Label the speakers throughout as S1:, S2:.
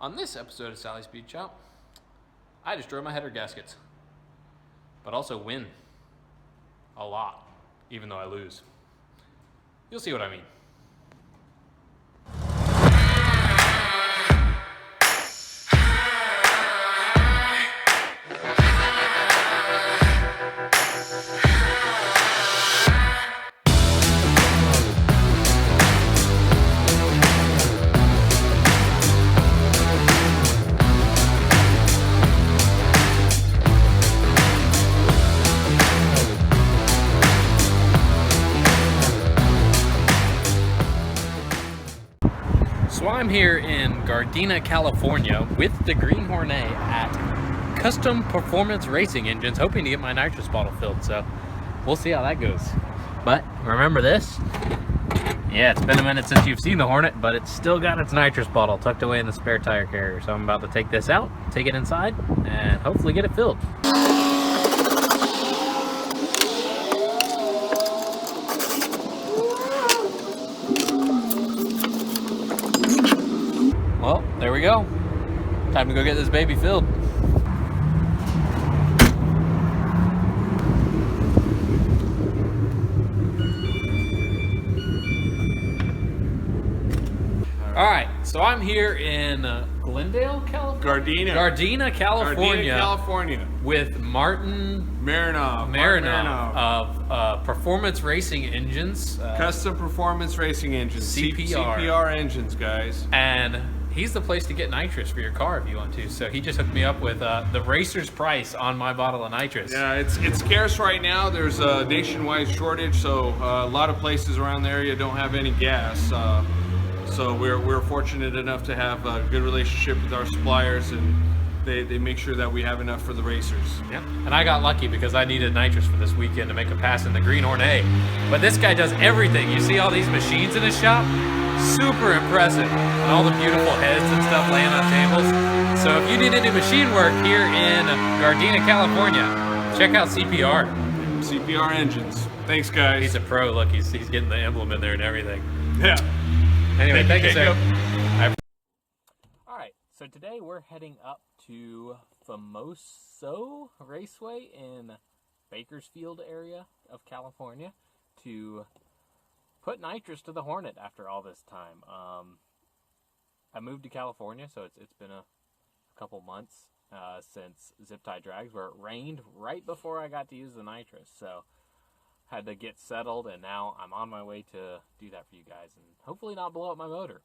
S1: On this episode of Sally's Speed Chop, I destroy my header gaskets, but also win a lot, even though I lose. You'll see what I mean. So I'm here in Gardena, California with the Green Hornet at Custom Performance Racing Engines, hoping to get my nitrous bottle filled, so we'll see how that goes. But remember this? Yeah, it's been a minute since you've seen the Hornet, but it's still got its nitrous bottle tucked away in the spare tire carrier. So I'm about to take this out, take it inside, and hopefully get it filled. Well, there we go. Time to go get this baby filled. All right, so I'm here in Glendale, California? Gardena, California. With Martin Marinov of Performance Racing Engines.
S2: Custom Performance Racing Engines. CPR engines, guys.
S1: And he's the place to get nitrous for your car if you want to. So he just hooked me up with the racer's price on my bottle of nitrous.
S2: Yeah, it's scarce right now. There's a nationwide shortage, so a lot of places around the area don't have any gas. So we're fortunate enough to have a good relationship with our suppliers, and they make sure that we have enough for the racers.
S1: Yeah, and I got lucky because I needed nitrous for this weekend to make a pass in the Green Hornet. But this guy does everything. You see all these machines in his shop? Super impressive. And all the beautiful heads and stuff laying on tables. So if you need any machine work here in Gardena, California, check out CPR.
S2: CPR engines. Thanks, guys.
S1: He's a pro. Look, he's getting the emblem in there and everything.
S2: Yeah.
S1: Anyway, thank you, sir. All right, so today we're heading up to Famoso Raceway in Bakersfield area of California to put nitrous to the Hornet after all this time. I moved to California, so it's been a couple months since zip tie drags, where it rained right before I got to use the nitrous. So had to get settled, and now I'm on my way to do that for you guys and hopefully not blow up my motor.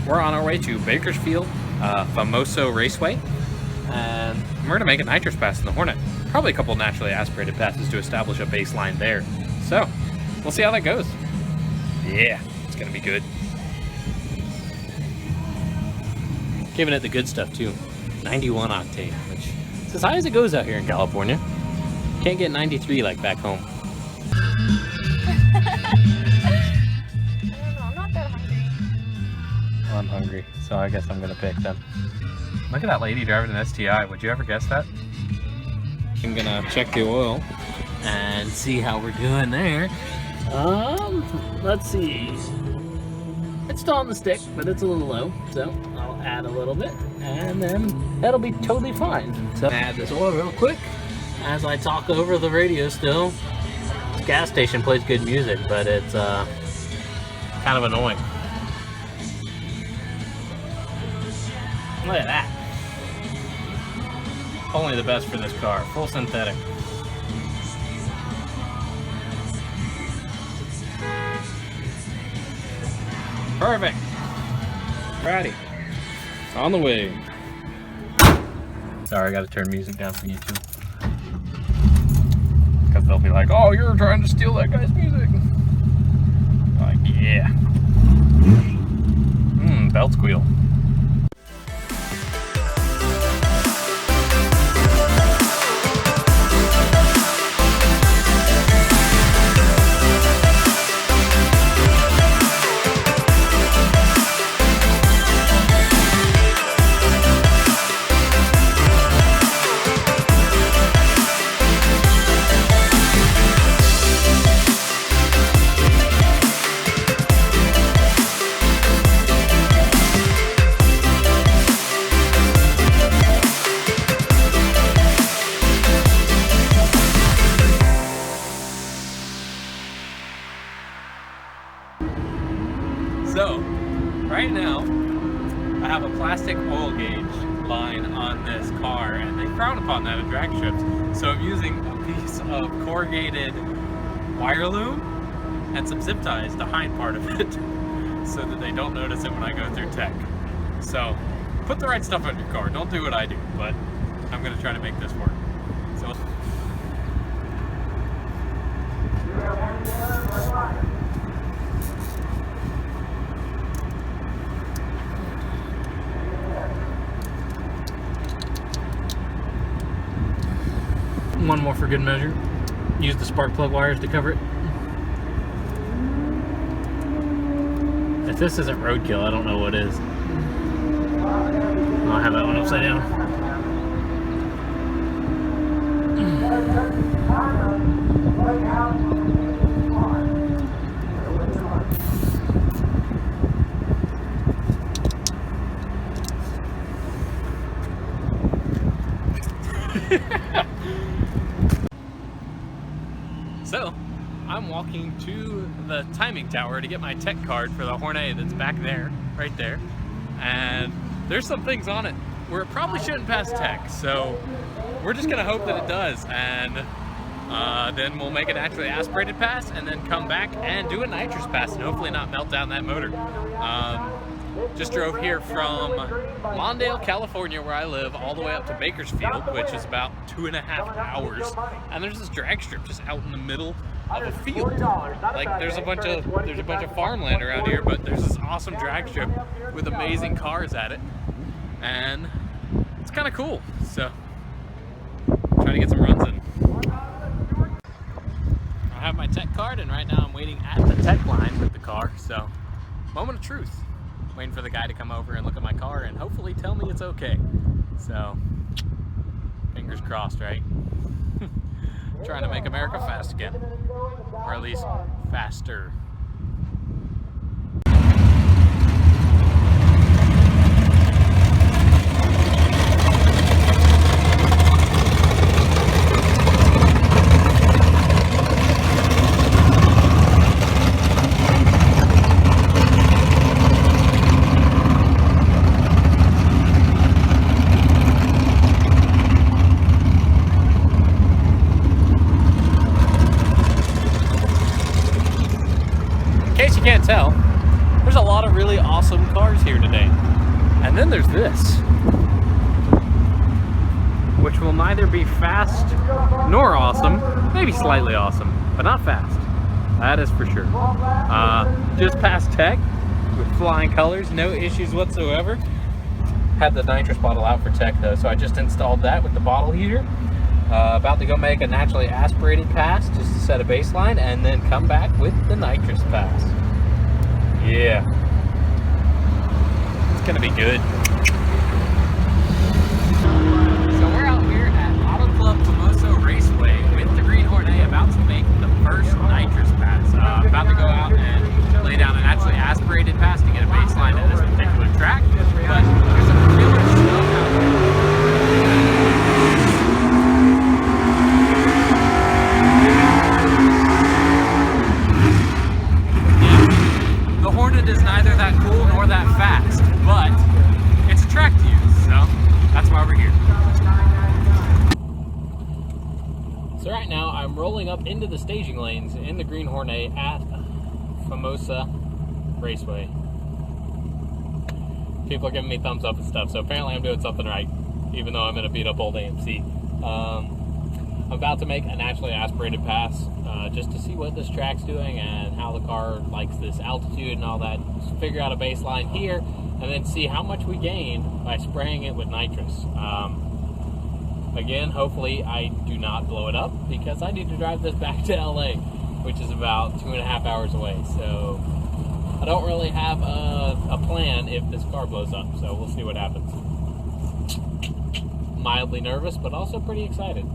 S1: We're on our way to Bakersfield, Famoso Raceway, and we're gonna make a nitrous pass in the Hornet. probably a couple naturally aspirated passes to establish a baseline there. So, we'll see how that goes. Yeah, it's gonna be good. Giving it the good stuff too. 91 octane, which is as high as it goes out here in California. Can't get 93 like back home.
S3: I don't know, I'm not that hungry.
S1: Well, I'm hungry, so I guess I'm gonna pick them. Look at that lady driving an STI. Would you ever guess that? I'm gonna check the oil and see how we're doing there. Let's see. It's still on the stick, but it's a little low, so I'll add a little bit, and then that'll be totally fine. So add this oil real quick as I talk over the radio still. This gas station plays good music, but it's kind of annoying. Look at that. Only the best for this car, full synthetic. Perfect. Alrighty. On the way. Sorry, I gotta turn music down for YouTube. Because they'll be like, oh, you're trying to steal that guy's music. Like, yeah. Belt squeal. So, right now, I have a plastic oil gauge line on this car, and they frown upon that at drag strips. So I'm using a piece of corrugated wire loom and some zip ties to hide part of it so that they don't notice it when I go through tech. So, put the right stuff on your car. Don't do what I do, but I'm going to try to make this work. So. One more for good measure. Use the spark plug wires to cover it. If this isn't roadkill, I don't know what is. I'll have that one upside down. So, I'm walking to the timing tower to get my tech card for the Hornét that's back there, right there. And there's some things on it where it probably shouldn't pass tech, so we're just gonna hope that it does. And then we'll make a naturally aspirated pass and then come back and do a nitrous pass and hopefully not melt down that motor. Just drove here from Lawndale, California, where I live, all the way up to Bakersfield, which is about 2.5 hours. And there's this drag strip just out in the middle of a field. Like there's a bunch of farmland around here, but there's this awesome drag strip with amazing cars at it, and it's kind of cool. So, I'm trying to get some runs in. I have my tech card, and right now I'm waiting at the tech line with the car. So, moment of truth. Waiting for the guy to come over and look at my car and hopefully tell me it's okay. So, fingers crossed, right? Trying to make America fast again. Or at least faster. You can't tell, there's a lot of really awesome cars here today. And then there's this, which will neither be fast nor awesome, maybe slightly awesome, but not fast. That is for sure. Just past Tech with flying colors, no issues whatsoever. Had the nitrous bottle out for Tech though, so I just installed that with the bottle heater. About to go make a naturally aspirated pass just to set a baseline and then come back with the nitrous pass. Yeah. It's gonna be good. So we're out here at Auto Club Famoso Raceway with the Green Hornet about to make the first nitrous pass. About to go out and lay down a naturally aspirated pass to get a baseline at this particular track. But there's some killer stuff out there. The Hornet is neither that cool nor that fast, but it's a track to use, so that's why we're here. So right now I'm rolling up into the staging lanes in the Green Hornet at Famoso Raceway. People are giving me thumbs up and stuff, so apparently I'm doing something right, even though I'm in a beat up old AMC. I'm about to make a naturally aspirated pass just to see what this track's doing and how the car likes this altitude and all that. Just figure out a baseline here and then see how much we gain by spraying it with nitrous. Again, hopefully I do not blow it up because I need to drive this back to LA, which is about 2.5 hours away. So I don't really have a plan if this car blows up, so we'll see what happens. Mildly nervous, but also pretty excited.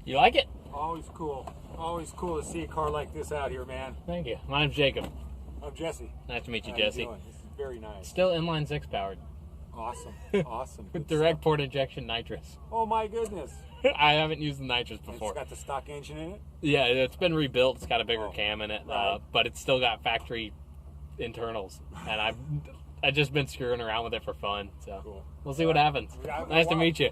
S1: You like it?
S4: Always cool. Always cool to see a car like this out here, man.
S1: Thank you. My name's Jacob.
S4: I'm Jesse.
S1: Nice to meet you,
S4: How
S1: Jesse.
S4: you doing? This is very nice.
S1: Still inline 6 powered.
S4: Awesome. Awesome.
S1: With
S4: Good
S1: direct
S4: stuff.
S1: port injection nitrous.
S4: Oh my goodness.
S1: I haven't used the nitrous
S4: And
S1: before.
S4: it's got the stock engine in it?
S1: Yeah, it's been rebuilt. It's got a bigger
S4: Oh,
S1: cam in it,
S4: right.
S1: but it's still got factory internals. And I've just been screwing around with it for fun. So
S4: Cool.
S1: we'll see what happens. Nice to meet you.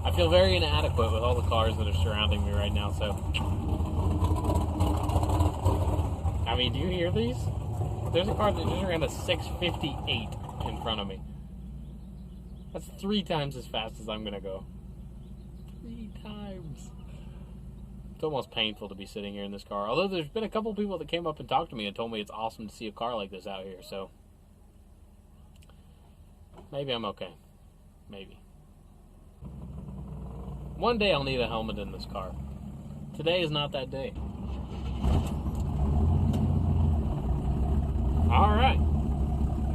S1: I feel very inadequate with all the cars that are surrounding me right now, so. I mean, do you hear these? There's a car that just ran a 658 in front of me. That's 3 times as fast as I'm gonna go. 3 times. It's almost painful to be sitting here in this car. Although there's been a couple people that came up and talked to me and told me it's awesome to see a car like this out here, so. Maybe I'm okay. Maybe. One day I'll need a helmet in this car. Today is not that day. Alright.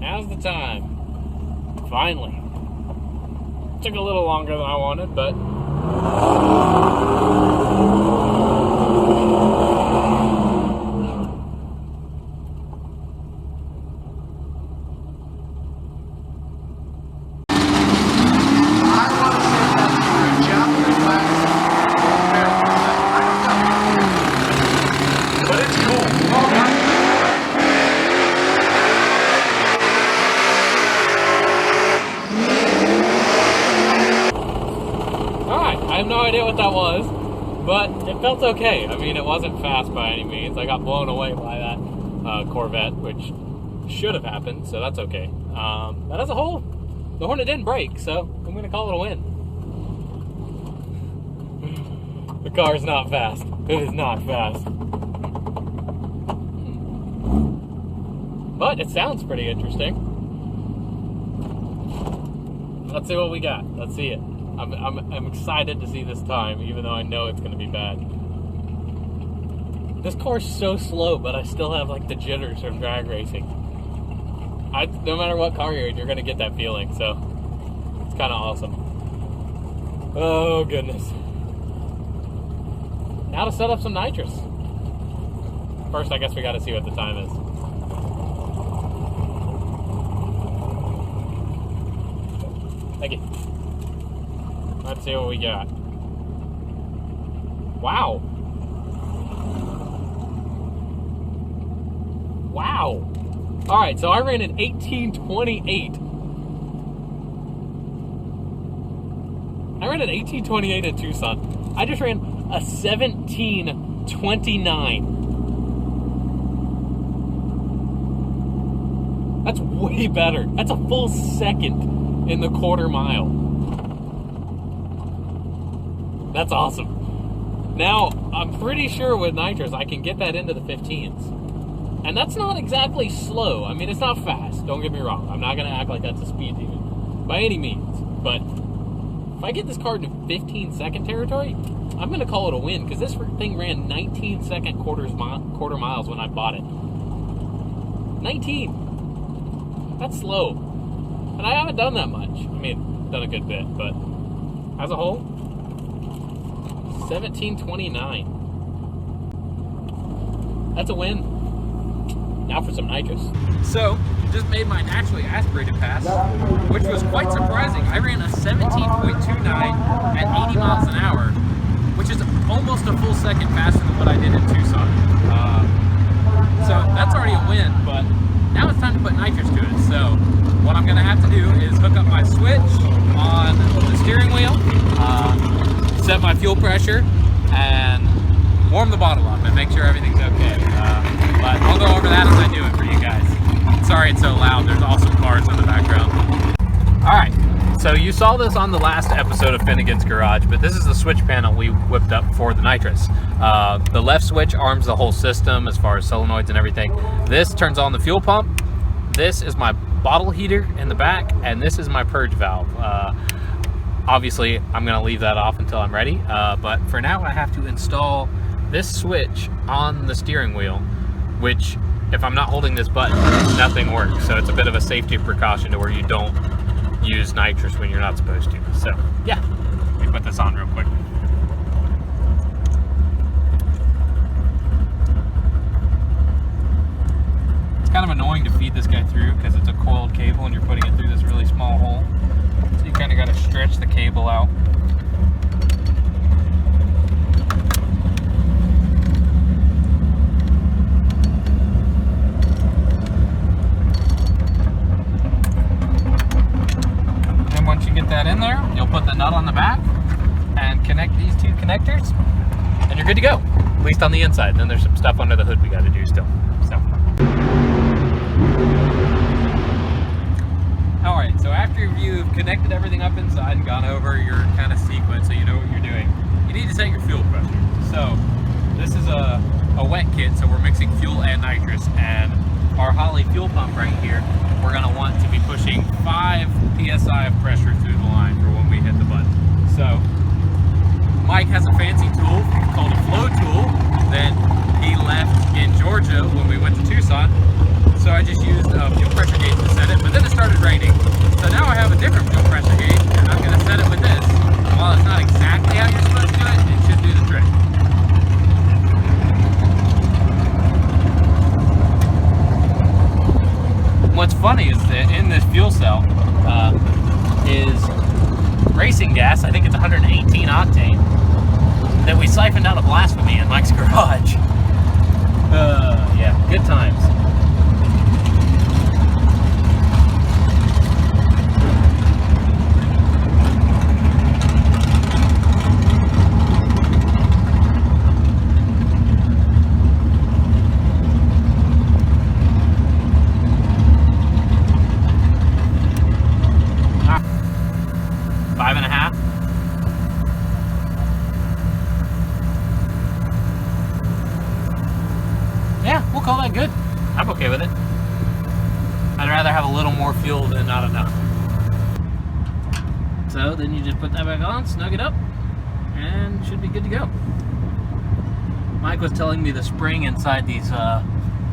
S1: Now's the time. Finally. Took a little longer than I wanted, but... I have no idea what that was, but it felt okay. I mean, it wasn't fast by any means. I got blown away by that Corvette, which should have happened, so that's okay. But as a whole, the Hornet didn't break, so I'm going to call it a win. The car is not fast. It is not fast. But it sounds pretty interesting. Let's see what we got. Let's see it. I'm excited to see this time, even though I know it's going to be bad. This car's so slow, but I still have like the jitters from drag racing. No matter what car you're in, you're going to get that feeling, so it's kind of awesome. Oh, goodness. Now to set up some nitrous. First, I guess we got to see what the time is. Thank you. Let's see what we got. Wow. Wow. All right, so I ran an 1828. I ran an 1828 in Tucson. I just ran a 1729. That's way better. That's a full second in the quarter mile. That's awesome. Now, I'm pretty sure with nitrous, I can get that into the 15s. And that's not exactly slow. I mean, it's not fast. Don't get me wrong. I'm not going to act like that's a speed demon by any means. But if I get this car into 15-second territory, I'm going to call it a win, because this thing ran 19-second quarter miles when I bought it. 19. That's slow. And I haven't done that much. I mean, done a good bit, but as a whole, 17:29. That's a win. Now for some nitrous. So, just made my naturally aspirated pass, which was quite surprising. I ran a 17.29 at 80 miles an hour, which is almost a full second faster than what I did in Tucson. So that's already a win, but now it's time to put nitrous to it. So what I'm gonna have to do is hook up my switch on the steering wheel, set my fuel pressure, and warm the bottle up and make sure everything's okay. But I'll go over that as I do it for you guys. Sorry it's so loud, there's also cars in the background. All right, so you saw this on the last episode of Finnegan's Garage, but this is the switch panel we whipped up for the nitrous. The left switch arms the whole system as far as solenoids and everything. This turns on the fuel pump. This is my bottle heater in the back, and this is my purge valve. Obviously, I'm gonna leave that off until I'm ready, but for now I have to install this switch on the steering wheel, which if I'm not holding this button, nothing works. So it's a bit of a safety precaution to where you don't use nitrous when you're not supposed to. So yeah, let me put this on real quick. It's kind of annoying to feed this guy through because it's a coiled cable and you're putting it through this really small hole. So you kind of got to stretch the cable out. That in there, you'll put the nut on the back and connect these two connectors and you're good to go, at least on the inside. And then there's some stuff under the hood we got to do still. So all right, so after you've connected everything up inside and gone over your kind of sequence so you know what you're doing, you need to set your fuel pressure. So this is a wet kit, so we're mixing fuel and nitrous, and our Holley fuel pump right here, we're going to want to be pushing 5 psi of pressure through the line for when we hit the button. So Mike has a fancy tool called a flow tool that he left in Georgia when we went to Tucson. So I just used a fuel pressure gauge to set it, but then it started raining. So now I have a different fuel pressure gauge, and I'm going to set it with this. While it's not exactly how you're supposed to do it, it should do the trick. What's funny is that in this fuel cell is racing gas. I think it's 118 octane that we siphoned out of Blasphemy in Mike's garage. Yeah, good times. Call that good. I'm okay with it. I'd rather have a little more fuel than not enough. So then you just put that back on, snug it up, and should be good to go. Mike was telling me the spring inside these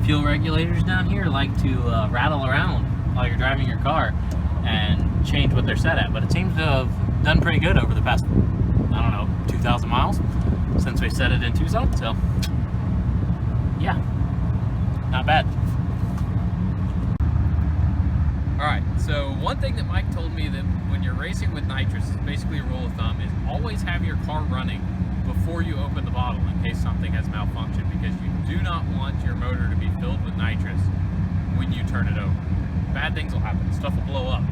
S1: fuel regulators down here like to rattle around while you're driving your car and change what they're set at, but it seems to have done pretty good over the past, I don't know, 2,000 miles since we set it in Tucson, so yeah. Not bad. All right, so one thing that Mike told me that when you're racing with nitrous is basically a rule of thumb is always have your car running before you open the bottle in case something has malfunctioned, because you do not want your motor to be filled with nitrous when you turn it over. Bad things will happen. Stuff will blow up.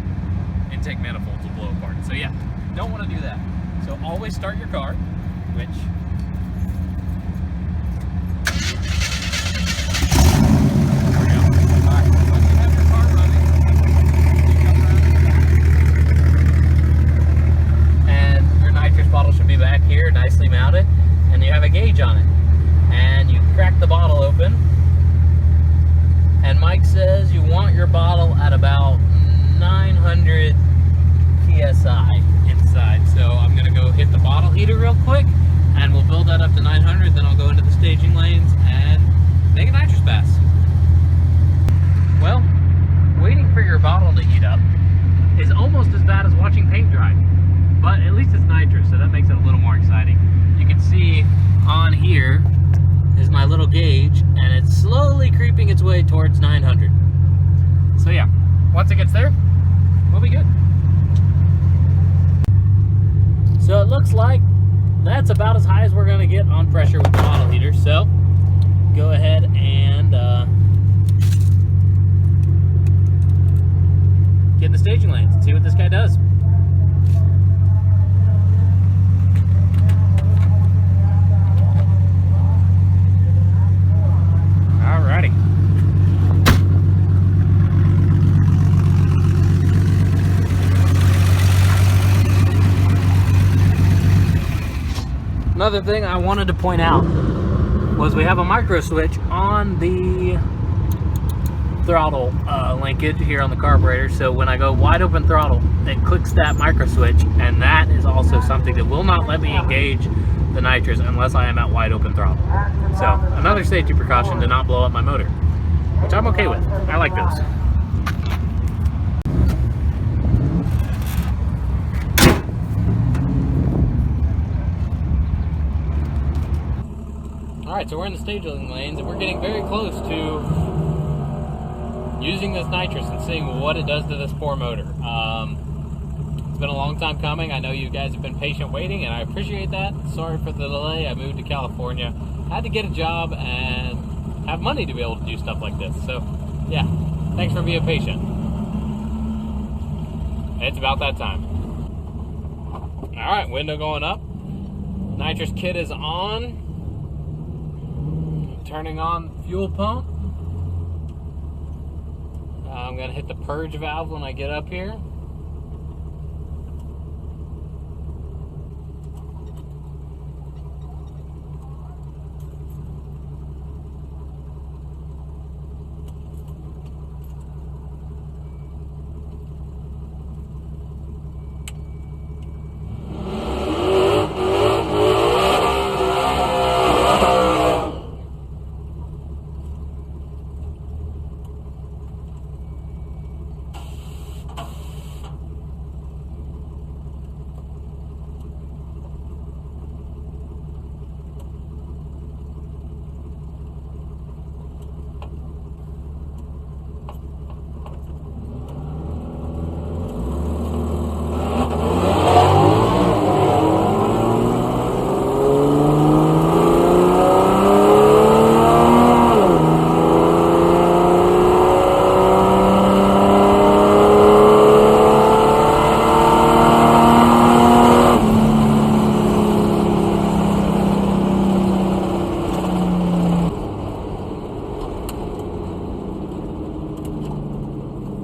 S1: Intake manifolds will blow apart. So yeah, don't want to do that. So always start your car, which once you have your car running, paint dry. But at least it's nitrous, so that makes it a little more exciting. You can see on here is my little gauge, and it's slowly creeping its way towards 900. So yeah, once it gets there, we'll be good. So it looks like that's about as high as we're gonna get on pressure with the bottle heater. So go ahead and get in the staging lanes and see what this guy does. Alrighty. Another thing I wanted to point out was we have a micro switch on the throttle linkage here on the carburetor. So when I go wide open throttle, it clicks that micro switch, and that is also something that will not let me engage the nitrous unless I am at wide open throttle. So another safety precaution to not blow up my motor, which I'm okay with. I like those. Alright, so we're in the staging lanes and we're getting very close to using this nitrous and seeing what it does to this poor motor. It's been a long time coming. I know you guys have been patient waiting, and I appreciate that. Sorry for the delay. I moved to California, had to get a job and have money to be able to do stuff like this. So yeah, thanks for being patient. It's about that time. Alright, window going up. Nitrous kit is on. Turning on fuel pump. I'm going to hit the purge valve when I get up here.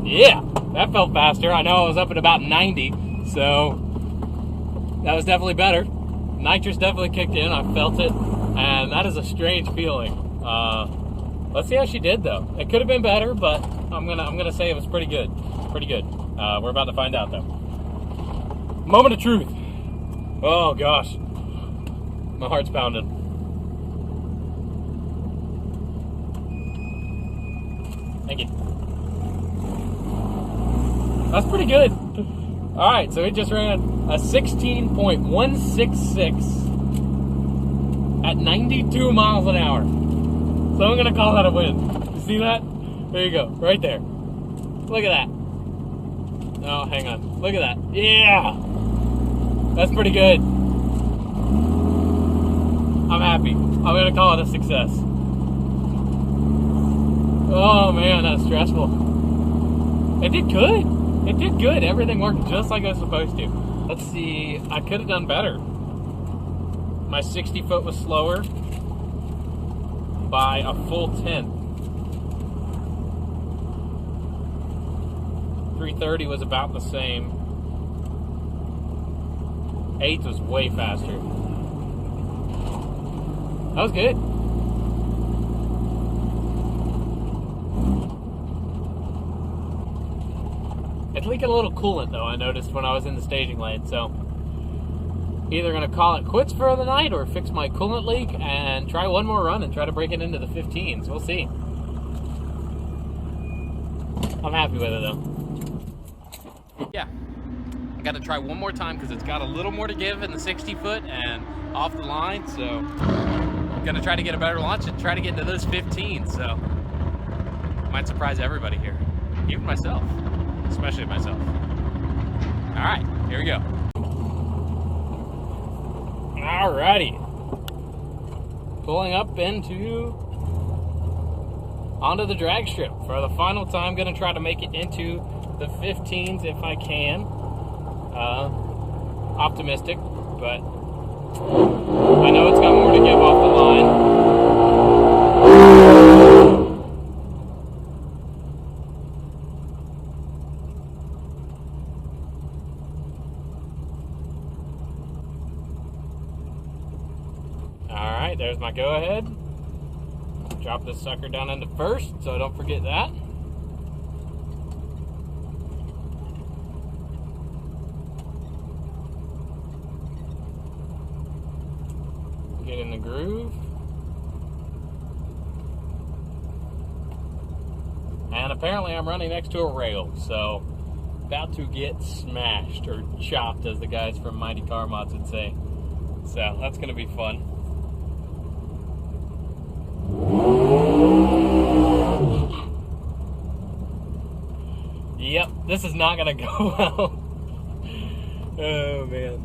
S1: Yeah, that felt faster. I know I was up at about 90, so that was definitely better. Nitrous definitely kicked in. I felt it, and that is a strange feeling. Let's see how she did, though. It could have been better, but I'm gonna say it was pretty good. Pretty good. We're about to find out, though. Moment of truth. Oh gosh, my heart's pounding. Thank you. That's pretty good. Alright, so it just ran a 16.166 at 92 miles an hour. So I'm going to call that a win. You see that? There you go. Right there. Look at that. Oh, hang on. Look at that. Yeah! That's pretty good. I'm happy. I'm going to call it a success. Oh man, that's stressful. It did good. It did good. Everything worked just like it was supposed to. Let's see. I could have done better. My 60 foot was slower by a full 10th. 330 was about the same. 8th was way faster. That was good. It's leaking a little coolant, though, I noticed when I was in the staging lane, so either going to call it quits for the night or fix my coolant leak and try one more run and try to break it into the 15s. We'll see. I'm happy with it, though. Yeah. I got to try one more time because it's got a little more to give in the 60-foot and off the line. So I'm going to try to get a better launch and try to get into those 15. So might surprise everybody here, even myself, especially myself. All right, here we go. Alrighty, pulling up onto the drag strip for the final time. Gonna try to make it into the 15s if I can. Optimistic, but I know it's got more to give off the line. Alright, there's my go ahead. Drop this sucker down into first, so I don't forget that. Get in the groove. And apparently I'm running next to a rail, so about to get smashed or chopped, as the guys from Mighty Car Mods would say. So that's going to be fun. Yep, this is not gonna go well. Oh man.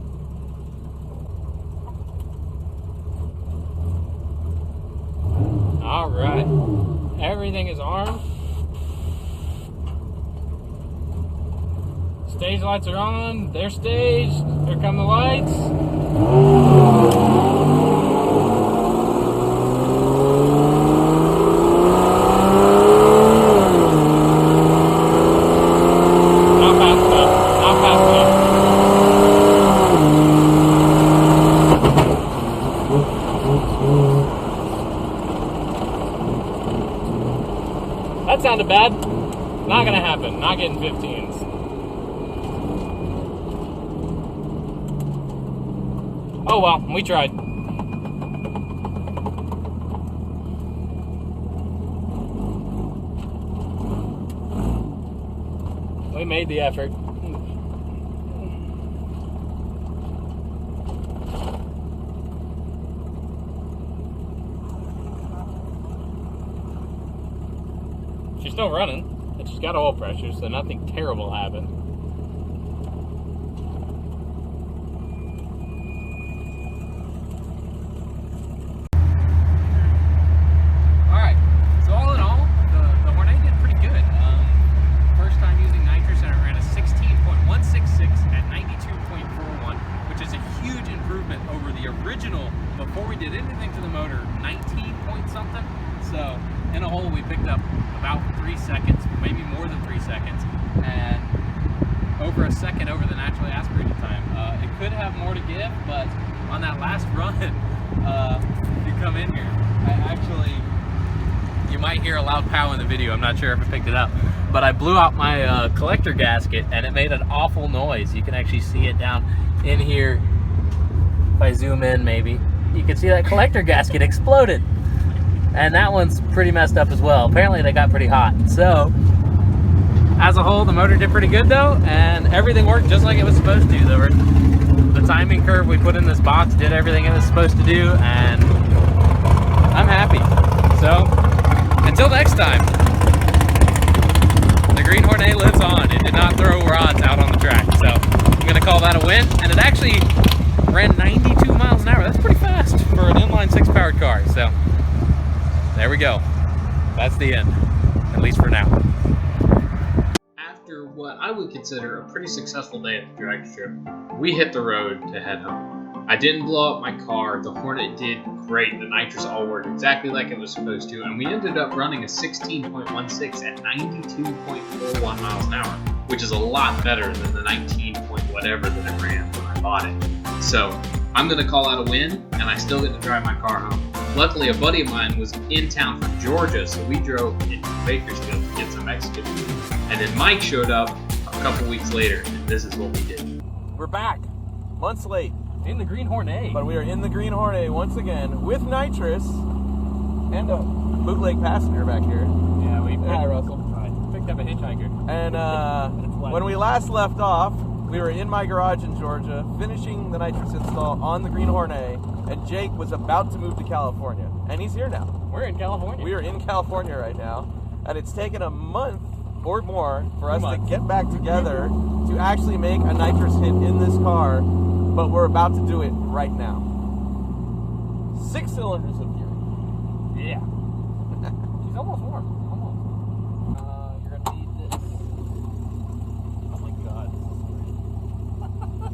S1: Alright. Everything is armed. Stage lights are on. They're staged. Here come the lights. That sounded bad. Not gonna happen. Not getting 15s. Oh well, we tried. We made the effort. She's still running, and she's got oil pressure, so nothing terrible happened. Alright, so all in all, the Hornét did pretty good. First time using Nitrous, and it ran a 16.166 at 92.41, which is a huge improvement over the original, before we did anything to the motor, 19 point something. So in a hole we picked up about 3 seconds, maybe more than 3 seconds, and over a second over the naturally aspirated time. It could have more to give, but on that last run, you come in here, you might hear a loud pow in the video. I'm not sure if I picked it up, but I blew out my collector gasket and it made an awful noise. You can actually see it down in here. If I zoom in, maybe you can see that collector gasket exploded. And that one's pretty messed up as well. Apparently they got pretty hot. So, as a whole, the motor did pretty good though, and everything worked just like it was supposed to. The timing curve we put in this box did everything it was supposed to do, and I'm happy. So, until next time, the Green Hornét lives on. It did not throw rods out on the track. So, I'm gonna call that a win, and it actually ran 92 miles an hour. That's pretty fast for an inline 6-powered car. So, there we go. That's the end, at least for now. After what I would consider a pretty successful day at the drag strip, we hit the road to head home. I didn't blow up my car. The Hornét did great. The Nitrous all worked exactly like it was supposed to, and we ended up running a 16.16 at 92.41 miles an hour, which is a lot better than the 19 point whatever that it ran when I bought it. So I'm gonna call that a win, and I still get to drive my car home. Luckily, a buddy of mine was in town from Georgia, so we drove into Bakersfield to get some Mexican food. And then Mike showed up a couple weeks later, and this is what we did.
S5: We're back, months late,
S1: In the Green Hornét.
S5: but we are in the Green Hornét once again with Nitrous and a bootleg passenger back here.
S1: Yeah, we
S5: Hi, Russell.
S1: picked up a hitchhiker.
S5: And when we last left off, We were in my garage in Georgia, finishing the nitrous install on the green Hornét, and Jake was about to move to California, and he's here now.
S1: We're in California.
S5: We are in California right now, and it's taken a month or more for us to get back together to actually make a nitrous hit in this car, but we're about to do it right now. 6 cylinders of fury.
S1: Yeah. She's almost warm. Almost. You're gonna need this. Oh my god.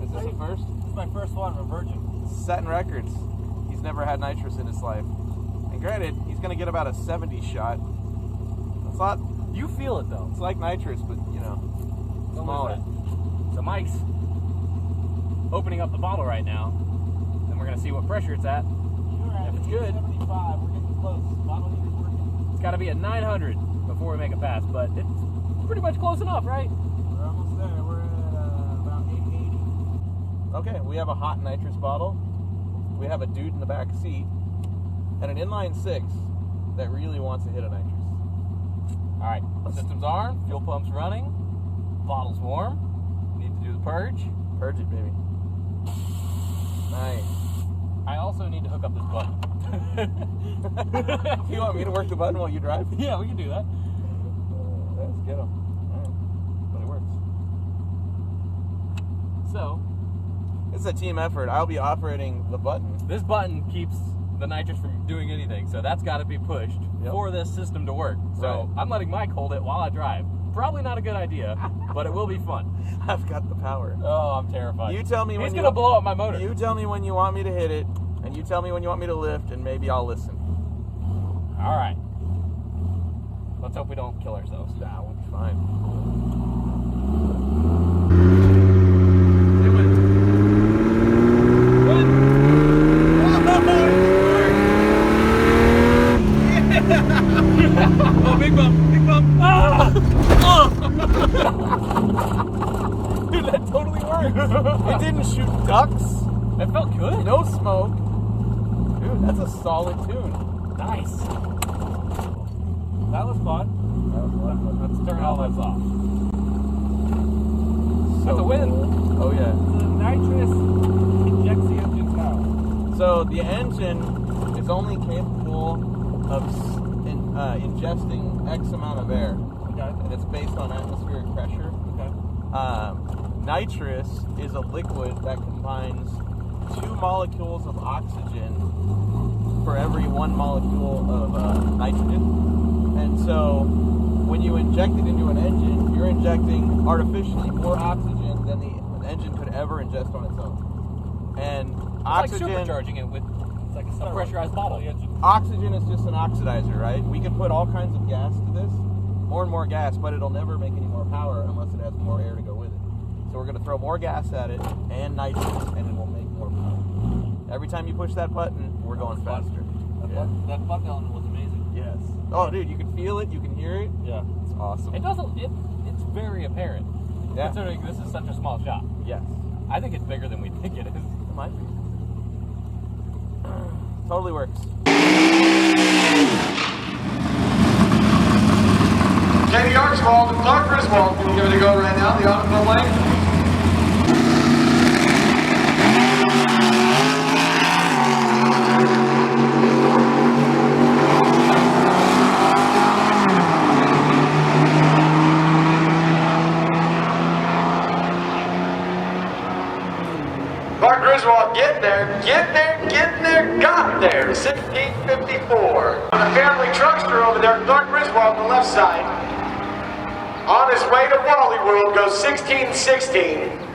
S5: Is this the first?
S4: This is my first one, I'm a virgin.
S5: Setting records. He's never had nitrous in his life. And granted, he's gonna get about a 70 shot. That's not.
S1: You feel it though.
S5: It's like nitrous, but you know, smaller.
S1: So Mike's opening up the bottle right now, and we're gonna see what pressure it's at. If it's good,
S4: 75, we're getting close. Bottle heater's working.
S1: it's got to be at 900 before we make a pass, but it's pretty much close enough, right?
S4: We're almost there. We're at about 880.
S5: Okay, we have a hot nitrous bottle. We have a dude in the back seat, and an inline 6 that really wants to hit a nitrous.
S1: All right, system's armed, fuel pump's running, bottle's warm. Need to do the purge.
S5: Purge it, baby. Nice.
S1: I also need to hook up this button.
S5: You want me to work the button while you drive?
S1: Yeah, we can do that.
S5: Let's get them. Alright. But it works.
S1: So,
S5: It's a team effort. I'll be operating the button.
S1: this button keeps the nitrous from doing anything, so that's got to be pushed for this system to work. So
S5: Right.
S1: I'm letting Mike hold it while I drive. Probably not a good idea, but it will be fun.
S5: I've got the power.
S1: Oh, I'm terrified.
S5: You tell me when
S1: He's
S5: you
S1: gonna blow up my motor.
S5: You tell me when you want me to hit it, and you tell me when you want me to lift, and maybe I'll listen.
S1: All right. Let's hope we don't kill ourselves.
S5: Nah, we'll be fine.
S1: Oh, big bump, big bump. Ah! Dude, that totally worked.
S5: It didn't shoot ducks.
S1: That felt good.
S5: No smoke. Dude, that's a solid tune.
S1: Nice. That was fun. Let's turn all this off. That's a win.
S5: Oh yeah.
S4: The nitrous injects the engine now.
S5: So the engine is only capable of ingesting X amount of air,
S4: Okay.
S5: and it's based on atmospheric pressure.
S4: Okay.
S5: Nitrous is a liquid that combines 2 molecules of oxygen for every 1 molecule of nitrogen. And so when you inject it into an engine, you're injecting artificially more oxygen than the engine could ever ingest on its own. And oxygen,
S1: Like supercharging it with like a pressurized bottle.
S5: oxygen is just an oxidizer, right? We can put all kinds of gas to this, more and more gas, but it'll never make any more power unless it has more air to go with it. So we're going to throw more gas at it and nitrous, and it will make more power. Every time you push that button, we're going faster.
S4: That button element was amazing.
S5: Yes. Oh, dude, you can feel it, you can hear it.
S4: Yeah.
S5: It's awesome.
S1: It doesn't. It's very apparent.
S5: Yeah.
S1: Considering this is such a small shop.
S5: Yes.
S1: I think it's bigger than we think it is.
S5: It might be. Totally works.
S6: Katie Archibald and Clark Griswold will give it a go right now, the automobile lane. Clark Griswold, get there, got there, 1654. On a family truckster over there, Clark Griswold on the left side. On his way to Wally World goes 1616.